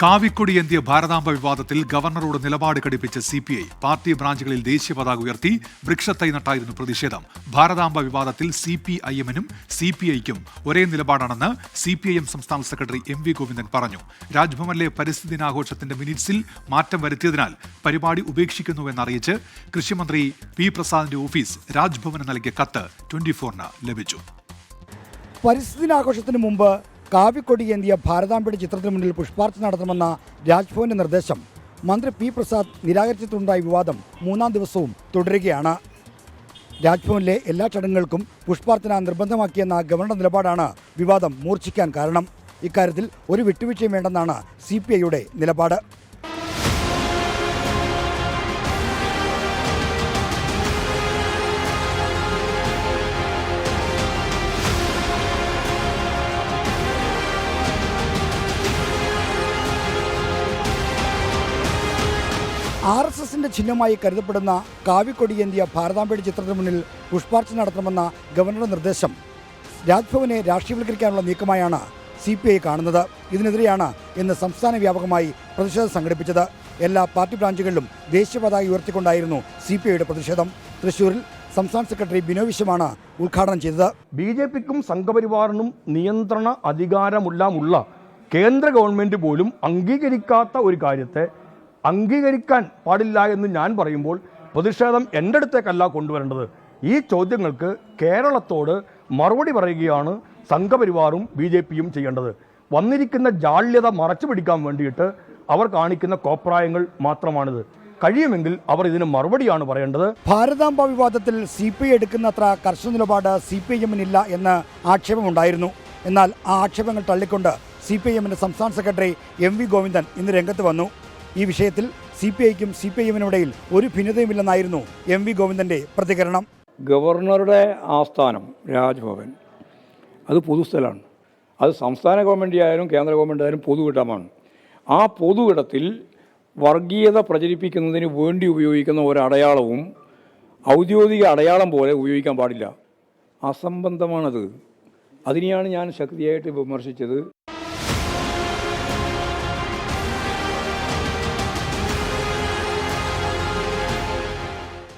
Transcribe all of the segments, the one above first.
കാവിക്കൊടിയേന്തിയ ഭാരതാംബ വിവാദത്തിൽ ഗവർണറോട് നിലപാട് ഘടിപ്പിച്ച CPI പാർട്ടി ബ്രാഞ്ചുകളിൽ ദേശീയ പതാക ഉയർത്തി വൃക്ഷത്തൈ നട്ടായിരുന്നു പ്രതിഷേധം. ഭാരതാംബ വിവാദത്തിൽ CPIM-നും CPI-ക്കും ഒരേ നിലപാടാണെന്ന് CPIM സംസ്ഥാന സെക്രട്ടറി MV ഗോവിന്ദൻ പറഞ്ഞു. രാജ്ഭവനിലെ പരിസ്ഥിതി ദിനാഘോഷത്തിന്റെ മിനിറ്റ്സിൽ മാറ്റം വരുത്തിയതിനാൽ പരിപാടി ഉപേക്ഷിക്കുന്നുവെന്നറിയിച്ച് കൃഷിമന്ത്രി P. പ്രസാദിന്റെ ഓഫീസ് രാജ്ഭവന് നൽകിയ കത്ത് 24-ന് ലഭിച്ചു. പരിസ്ഥിതി ദിനാഘോഷത്തിന് മുമ്പ് കാവിക്കൊടിയേന്തിയ ഭാരതാംബയുടെ ചിത്രത്തിന് മുന്നിൽ പുഷ്പാർച്ചന നടത്തണമെന്ന രാജ്ഭവന്റെ നിർദ്ദേശം മന്ത്രി P. പ്രസാദ് നിരാകരിച്ചിട്ടുണ്ടായ വിവാദം 3-ാം ദിവസവും തുടരുകയാണ്. രാജ്ഭവനിലെ എല്ലാ ചടങ്ങുകൾക്കും പുഷ്പാർച്ചന നിർബന്ധമാക്കിയെന്ന ഗവർണറുടെ നിലപാടാണ് വിവാദം മൂർച്ഛിക്കാൻ കാരണം. ഇക്കാര്യത്തിൽ ഒരു വിട്ടുവീഴ്ചയും വേണ്ടെന്നാണ് CPI-യുടെ നിലപാട്. RSSന്റെ ചിഹ്നമായി കരുതപ്പെടുന്ന കാവിക്കൊടിയേന്തിയ ഭാരതാംബയുടെ ചിത്രത്തിന് മുന്നിൽ പുഷ്പാർച്ചന നടത്തണമെന്ന ഗവർണറുടെ നിർദ്ദേശം രാജ്ഭവനെ രാഷ്ട്രീയവൽക്കരിക്കാനുള്ള നീക്കമായാണ് CPI കാണുന്നത്. ഇതിനെതിരെയാണ് ഇന്ന് സംസ്ഥാന വ്യാപകമായി പ്രതിഷേധം സംഘടിപ്പിച്ചത്. എല്ലാ പാർട്ടി ബ്രാഞ്ചുകളിലും ദേശീയ പതാക ഉയർത്തിക്കൊണ്ടായിരുന്നു CPI-യുടെ പ്രതിഷേധം. തൃശ്ശൂരിൽ സംസ്ഥാന സെക്രട്ടറി ബിനോയ് വിശ്വമാണ് ഉദ്ഘാടനം ചെയ്തത്. BJP-ക്കും സംഘപരിവാറിനും നിയന്ത്രണ അധികാരമുള്ള കേന്ദ്ര ഗവൺമെൻറ് പോലും അംഗീകരിക്കാത്ത ഒരു കാര്യത്തെ അംഗീകരിക്കാൻ പാടില്ല എന്ന് ഞാൻ പറയുമ്പോൾ പ്രതിഷേധം എൻ്റെ അടുത്തേക്കല്ല കൊണ്ടുവരേണ്ടത്. ഈ ചോദ്യങ്ങൾക്ക് കേരളത്തോട് മറുപടി പറയുകയാണ് സംഘപരിവാറും BJP-യും ചെയ്യേണ്ടത്. വന്നിരിക്കുന്ന ജാള്യത മറച്ചു പിടിക്കാൻ വേണ്ടിയിട്ട് അവർ കാണിക്കുന്ന കോപ്രായങ്ങൾ മാത്രമാണിത്. കഴിയുമെങ്കിൽ അവർ ഇതിന് മറുപടിയാണ് പറയേണ്ടത്. ഭാരതാംബ വിവാദത്തിൽ CPI എടുക്കുന്നത്ര കർശന നിലപാട് CPIM-നില്ല എന്ന് ആക്ഷേപമുണ്ടായിരുന്നു. എന്നാൽ ആ ആക്ഷേപങ്ങൾ തള്ളിക്കൊണ്ട് CPIM-ന്റെ സംസ്ഥാന സെക്രട്ടറി MV ഗോവിന്ദൻ ഇന്ന് രംഗത്ത് വന്നു. ഈ വിഷയത്തിൽ CPI-ക്കും CPIM-നും ഇടയിൽ ഒരു ഭിന്നതയുമില്ലെന്നായിരുന്നു MV ഗോവിന്ദൻ്റെ പ്രതികരണം. ഗവർണറുടെ ആസ്ഥാനം രാജ്ഭവൻ അത് പൊതുസ്ഥലമാണ്. അത് സംസ്ഥാന ഗവൺമെൻറ് ആയാലും കേന്ദ്ര ഗവൺമെൻറ് ആയാലും പൊതുവിടമാണ്. ആ പൊതുവിടത്തിൽ വർഗീയത പ്രചരിപ്പിക്കുന്നതിന് വേണ്ടി ഉപയോഗിക്കുന്ന ഒരടയാളവും ഔദ്യോഗിക അടയാളം പോലെ ഉപയോഗിക്കാൻ പാടില്ല. അസംബന്ധമാണത്. അതിനെയാണ് ഞാൻ ശക്തിയായിട്ട് വിമർശിച്ചത്.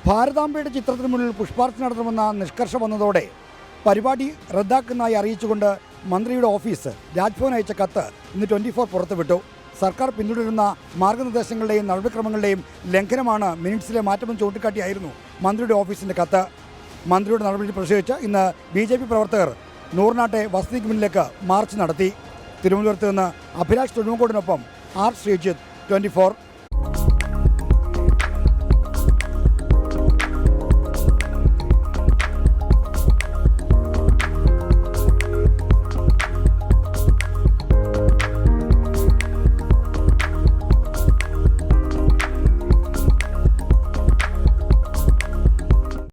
ഭാരതാംബയുടെ ചിത്രത്തിന് മുന്നിൽ പുഷ്പാർച്ചന നടത്തണമെന്ന നിഷ്കർഷ വന്നതോടെ പരിപാടി റദ്ദാക്കുന്നതായി അറിയിച്ചുകൊണ്ട് മന്ത്രിയുടെ ഓഫീസ് രാജ്ഭവൻ അയച്ച കത്ത് ഇന്ന് 24 പുറത്തുവിട്ടു. സർക്കാർ പിന്തുടരുന്ന മാർഗനിർദ്ദേശങ്ങളുടെയും നടപടിക്രമങ്ങളുടെയും ലംഘനമാണ് മിനിറ്റ്സിലെ മാറ്റമെന്ന് ചൂണ്ടിക്കാട്ടിയായിരുന്നു മന്ത്രിയുടെ ഓഫീസിൻ്റെ കത്ത്. മന്ത്രിയുടെ നടപടി പ്രതിഷേധിച്ച് ഇന്ന് BJP പ്രവർത്തകർ നൂറിനാട്ടെ വസതിക്ക് മുന്നിലേക്ക് മാർച്ച് നടത്തി. തിരുവനന്തപുരത്ത് നിന്ന് അഭിലാഷ് തൊഴുമക്കോടിനൊപ്പം R. ശ്രീജിത്ത്, 24.